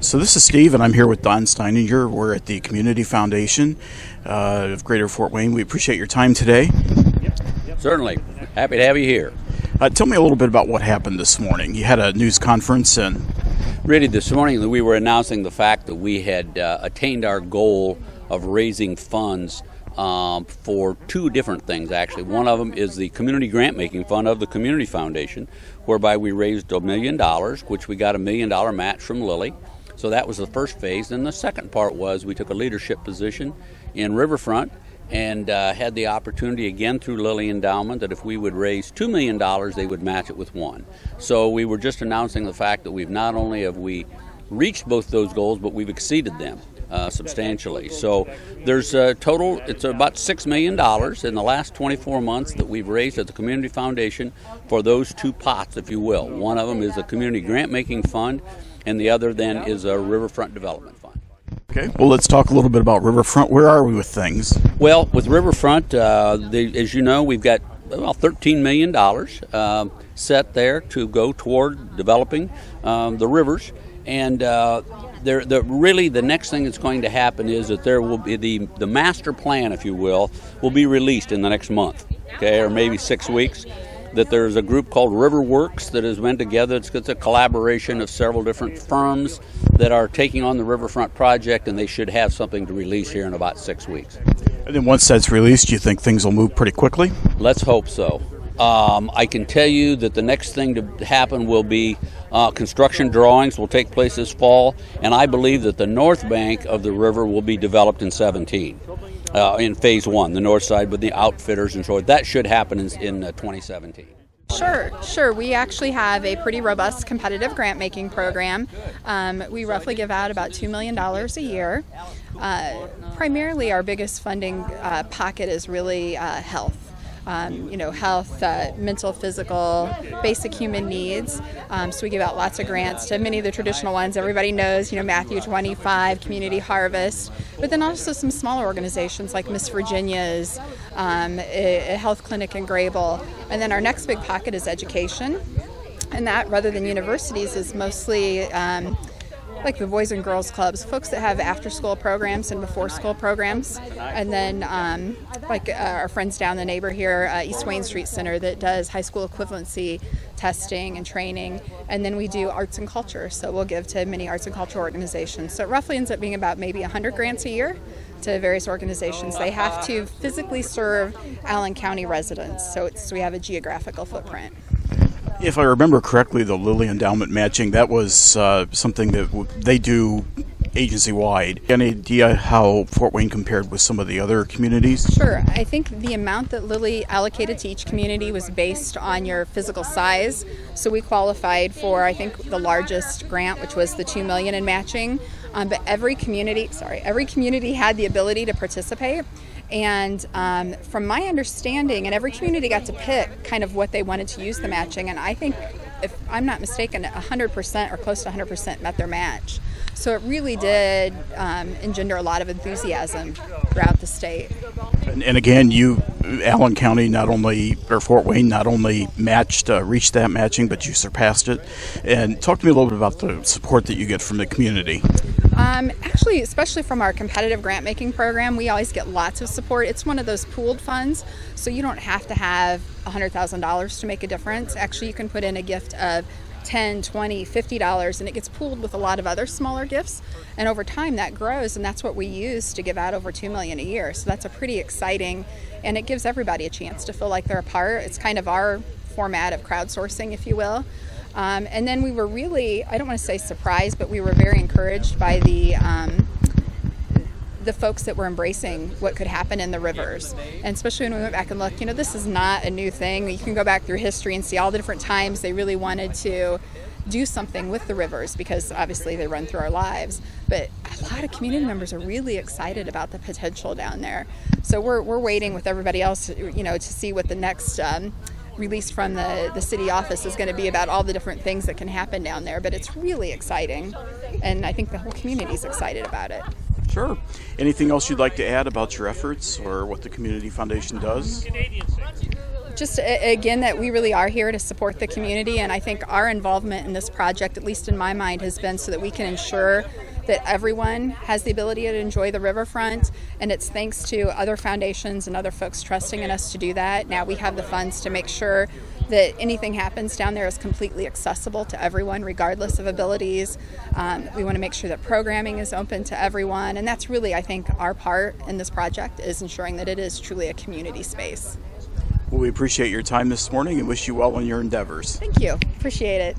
So this is Steve, and I'm here with Don Steininger. We're at the Community Foundation of Greater Fort Wayne. We appreciate your time today. Certainly. Happy to have you here. Tell me a little bit about what happened this morning. You had a news conference, and Really, this morning we were announcing the fact that we had attained our goal of raising funds for two different things, actually. One of them is the Community Grant Making Fund of the Community Foundation, whereby we raised $1 million, which we got $1 million match from Lilly. So that was the first phase. And the second part was we took a leadership position in Riverfront and had the opportunity again through Lilly Endowment that if we would raise $2 million, they would match it with $1 million. So we were just announcing the fact that we've not only have we reached both those goals, but we've exceeded them substantially. So there's a total, it's about $6 million in the last 24 months that we've raised at the Community Foundation for those two pots, if you will. One of them is a Community Grant Making Fund, and the other then is a Riverfront Development Fund. okay, well, let's talk a little bit about Riverfront. Where are we with things? Well, with Riverfront, as you know, we've got about $13 million set there to go toward developing the rivers. And really the next thing that's going to happen is that there will be the master plan, if you will be released in the next month, okay, or maybe 6 weeks. That there's a group called Riverworks that has been together. It's a collaboration of several different firms that are taking on the Riverfront project, and they should have something to release here in about 6 weeks. And then once that's released, do you think things will move pretty quickly? Let's hope so. I can tell you that the next thing to happen will be construction drawings will take place this fall, and I believe that the north bank of the river will be developed in 17. In phase one, the north side with the outfitters and so forth. That should happen in 2017. Sure. We actually have a pretty robust competitive grant making program. We roughly give out about $2 million a year. Primarily our biggest funding pocket is really health. Health, mental, physical, basic human needs. So we give out lots of grants to many of the traditional ones everybody knows, Matthew 25, Community Harvest, but then also some smaller organizations like Miss Virginia's, a health clinic in Grable. And then our next big pocket is education. And that, rather than universities, is mostly like the Boys and Girls Clubs, folks that have after-school programs and before-school programs. And then like our friends down the neighbor here, East Wayne Street Center, that does high school equivalency testing and training. And then we do arts and culture, so we'll give to many arts and culture organizations. So it roughly ends up being about maybe 100 grants a year to various organizations. They have to physically serve Allen County residents, so we have a geographical footprint. If I remember correctly, the Lilly Endowment matching, that was something that they do agency-wide. Any idea how Fort Wayne compared with some of the other communities? Sure. I think the amount that Lilly allocated to each community was based on your physical size. So we qualified for, I think, the largest grant, which was the $2 million in matching. But every community had the ability to participate. And from my understanding, and every community got to pick kind of what they wanted to use the matching, and I think, if I'm not mistaken, 100% or close to 100% met their match. So it really did engender a lot of enthusiasm throughout the state. And again, Allen County Fort Wayne not only reached that matching, but you surpassed it. And talk to me a little bit about the support that you get from the community. Actually, especially from our competitive grant making program, we always get lots of support. It's one of those pooled funds, so you don't have to have $100,000 to make a difference. Actually, you can put in a gift of $10, $20, $50, and it gets pooled with a lot of other smaller gifts. And over time, that grows, and that's what we use to give out over $2 million a year. So that's a pretty exciting, and it gives everybody a chance to feel like they're a part. It's kind of our format of crowdsourcing, if you will. And then we were really, I don't want to say surprised, but we were very encouraged by the folks that were embracing what could happen in the rivers. And especially when we went back and looked, this is not a new thing. You can go back through history and see all the different times they really wanted to do something with the rivers, because obviously they run through our lives. But a lot of community members are really excited about the potential down there. So we're waiting with everybody else, to see what the next release from the city office is going to be about all the different things that can happen down there. But it's really exciting, and I think the whole community is excited about it. Sure. Anything else you'd like to add about your efforts or what the Community Foundation does? Just again, that we really are here to support the community, and I think our involvement in this project, at least in my mind, has been so that we can ensure that everyone has the ability to enjoy the riverfront, and it's thanks to other foundations and other folks trusting in us to do that. Now we have the funds to make sure that anything happens down there is completely accessible to everyone regardless of abilities. We want to make sure that programming is open to everyone, and that's really, I think, our part in this project, is ensuring that it is truly a community space. Well, we appreciate your time this morning and wish you well in your endeavors. Thank you. Appreciate it.